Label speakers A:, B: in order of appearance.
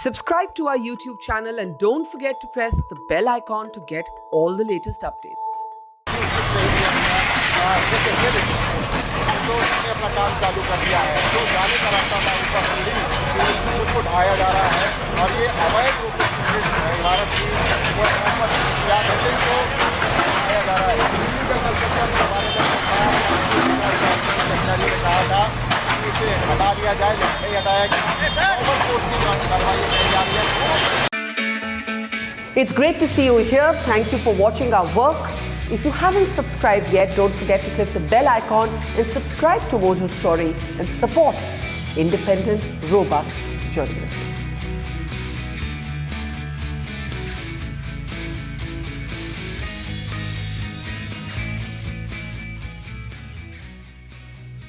A: Subscribe to our YouTube channel and don't forget to press the bell icon to get all the latest updates.
B: तो उसने अपना काम चालू कर दिया है। जो जाने का रास्ता था ऊपर सीढ़ी उसको ढाया जा रहा है और ये अवैध रूप से इमारत की या बिल्डिंग को ढाया जा रहा है। इलीगल कंस्ट्रक्शन के बारे में सरकार ने कहा था कि इसे हटा दिया जाए, लेकिन नहीं हटाया गया। ओवर कोर्ट की कार्रवाई की जा रही है।
A: It's great to see you here. Thank you for watching our work. If you haven't subscribed yet, don't forget to click the bell icon and subscribe to Mojo Story and support independent, robust journalism.